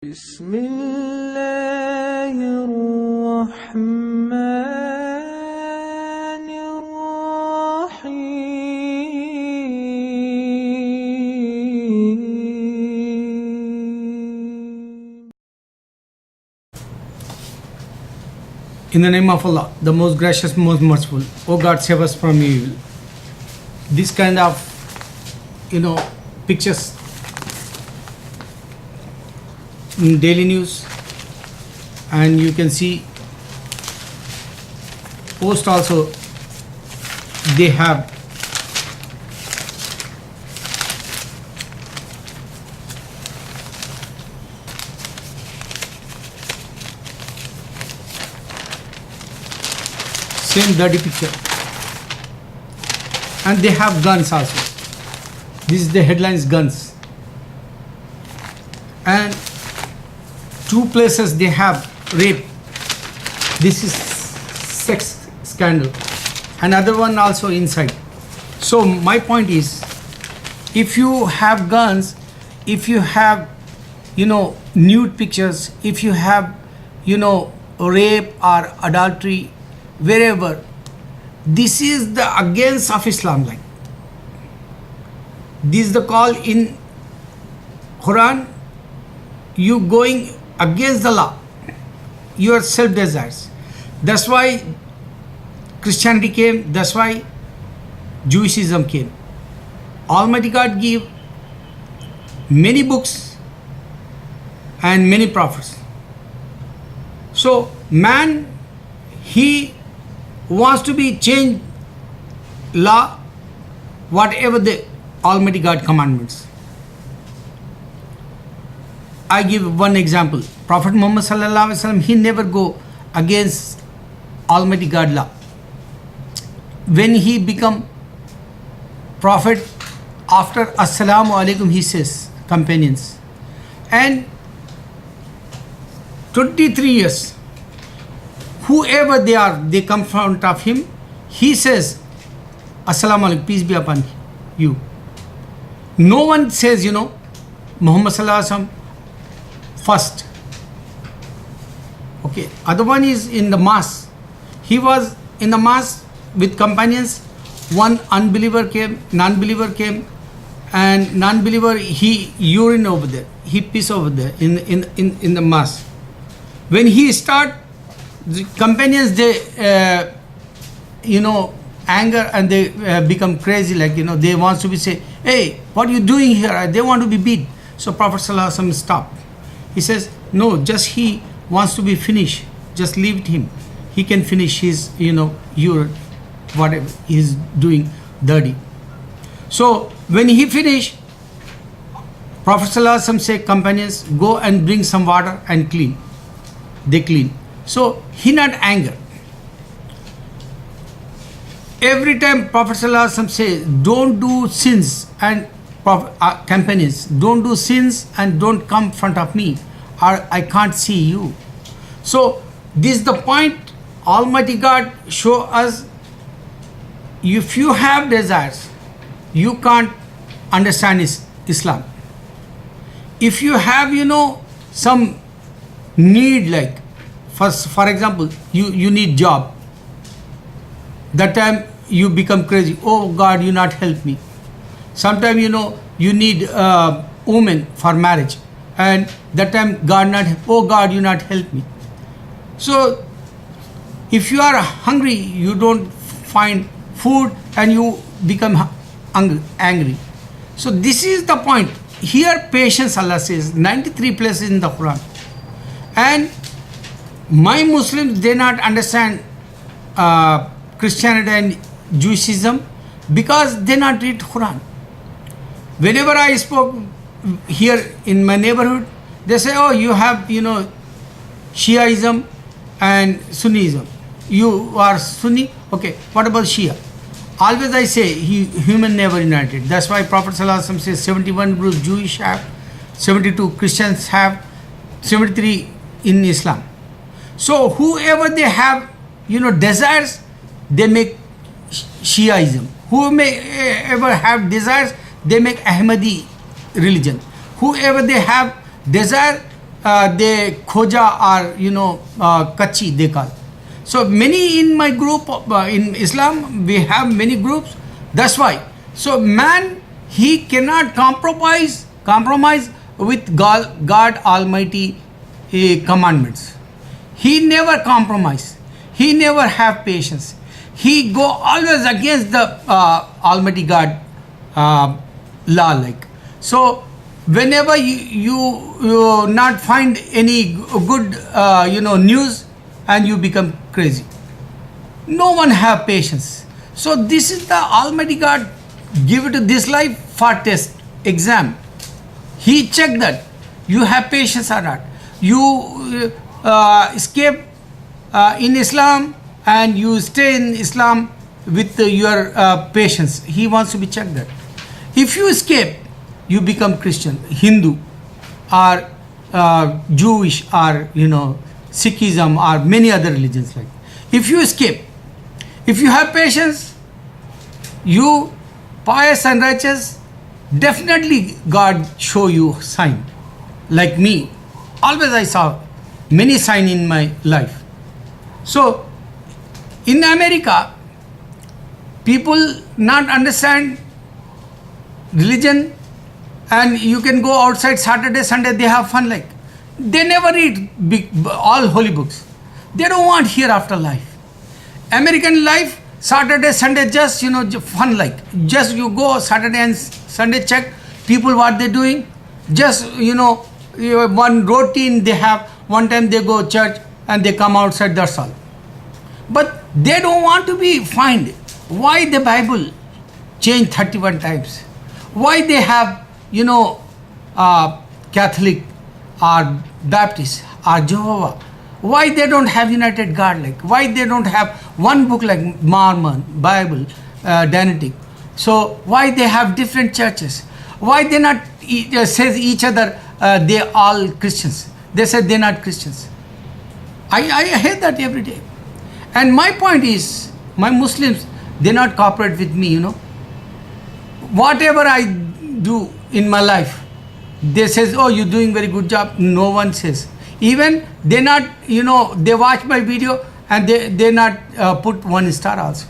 بسم الله الرحمن الرحيم. In the name of Allah, the most gracious, most merciful. O God, save us from evil. This kind of, pictures in daily news, and you can see post also. They have same dirty picture, and they have guns also. This is the headlines: guns. And two places they have rape. This is sex scandal. Another one also inside. So my point is, if you have guns, if you have nude pictures, if you have rape or adultery, wherever, this is the against of Islam. Like this is the call in Quran. You going against the law, your self desires. That's why Christianity came. That's why Jewishism came. Almighty God gave many books and many prophets. So man, he wants to be changed law, whatever the Almighty God commandments. I give one example. Prophet Muhammad sallallahu alaihi wasallam, he never go against Almighty God law. When he become prophet, after Assalamu alaikum, he says, companions, and 23 years, whoever they are, they come in front of him, he says, Assalamu alaikum, peace be upon you. No one says, Muhammad sallallahu alaihi wasallam first. Okay. Other one is in the mass. He was in the mass with companions. One non-believer came, and non-believer, he urine over there, he piss over there in the mass. When he start, the companions, they anger, and they become crazy, like they want to be say, hey, what are you doing here? They want to be beat. So Prophet sallallahu alaihi wasallam stopped. He says, no, just he wants to be finished. Just leave him. He can finish his, urine, whatever he is doing dirty. So when he finished, Prophet sallallahu alaihi wasallam said, companions, go and bring some water and clean. They clean. So he not anger. Every time Prophet sallallahu alaihi wasallam says, don't do sins, and companions, don't do sins and don't come in front of me, or I can't see you. So this is the point. Almighty God show us, if you have desires, you can't understand Islam. If you have some need, like for example, you need job, that time you become crazy. Oh God, you not help me. Sometimes you need a woman for marriage, and that time God not, oh God, you not help me. So if you are hungry, you don't find food, and you become angry. So this is the point. Here patience, Allah says, 93 places in the Quran. And my Muslims, they not understand Christianity and Jewishism because they not read Quran. Whenever I spoke here in my neighborhood, they say, oh, you have, Shiaism and Sunnism. You are Sunni? Okay, what about Shia? Always I say, human never united. That's why Prophet ﷺ says 71 groups Jewish have, 72 Christians have, 73 in Islam. So whoever they have, desires, they make Shiaism. Whoever have desires, they make Ahmadi religion. Whoever they have desire, they khoja or kachi they call. So many in my group in Islam we have many groups. That's why. So man, he cannot compromise with God Almighty commandments. He never compromise. He never have patience. He go always against the Almighty God law like. So whenever you not find any good news, and you become crazy. No one have patience. So this is the Almighty God give it to this life for test exam. He check that you have patience or not. You escape in Islam and you stay in Islam with your patience. He wants to be checked that. If you escape, you become Christian, Hindu, or Jewish, or Sikhism, or many other religions like. If you escape, if you have patience, you pious and righteous, definitely God show you sign. Like me, always I saw many sign in my life. So in America, people not understand religion, and you can go outside Saturday, Sunday, they have fun like. They never read all holy books. They don't want hereafter life. American life, Saturday, Sunday, just fun like. Just you go Saturday and Sunday, check people what they doing. Just one routine they have. One time they go church and they come outside. That's all. But they don't want to be fined. Why the Bible changed 31 times? Why they have Catholic or Baptist or Jehovah? Why they don't have United God like? Why they don't have one book like Mormon, Bible, Danetic? So why they have different churches? Why they not says each other they all Christians? They said they're not Christians. I hear that every day. And my point is, my Muslims, they not cooperate with me, Whatever I do in my life, they says, oh, you're doing very good job. No one says. Even they not, they watch my video and they not put 1 star also.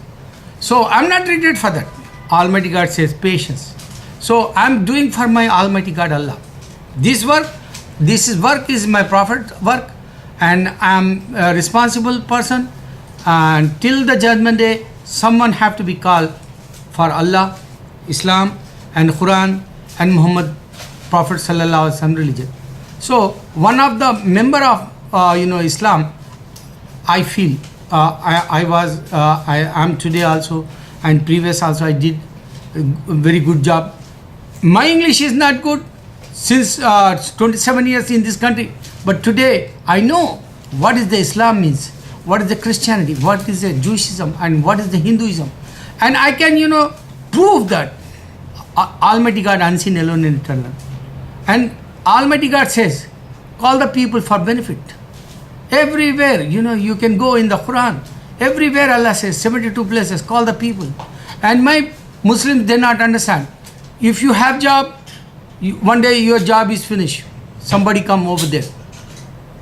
So I'm not regret for that. Almighty God says patience. So I'm doing for my Almighty God Allah. This work is my prophet work, and I'm a responsible person. And till the judgment day, someone have to be called for Allah, Islam, and Quran, and Muhammad Prophet Sallallahu Alaihi Wasallam religion. So one of the member of Islam, I feel I am today also, and previous also I did a very good job. My English is not good since 27 years in this country, but today I know what is the Islam means, what is the Christianity, what is the Jewishism, and what is the Hinduism, and I can prove that Almighty God unseen, alone, and eternal. And Almighty God says, call the people for benefit. Everywhere, you can go in the Quran. Everywhere Allah says, 72 places, call the people. And my Muslims, they not understand. If you have job, one day your job is finished. Somebody come over there.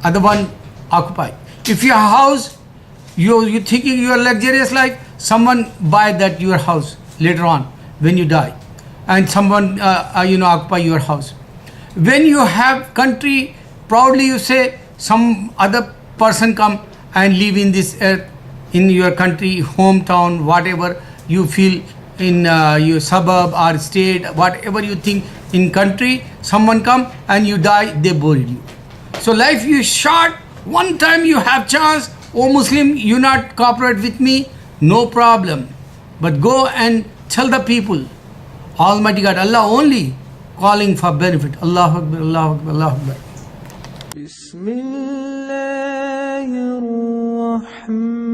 Other one occupy. If your house, you thinking your luxurious life, someone buy that your house later on when you die. And someone, occupy your house. When you have country, proudly you say, some other person come and live in this earth, in your country, hometown, whatever you feel in your suburb or state, whatever you think in country, someone come and you die, they buried you. So life is short. One time you have chance, oh Muslim, you not cooperate with me, no problem. But go and tell the people, Almighty God, Allah only calling for benefit. Allahu Akbar, Allahu Akbar, Allahu Akbar. بسم الله الرحمن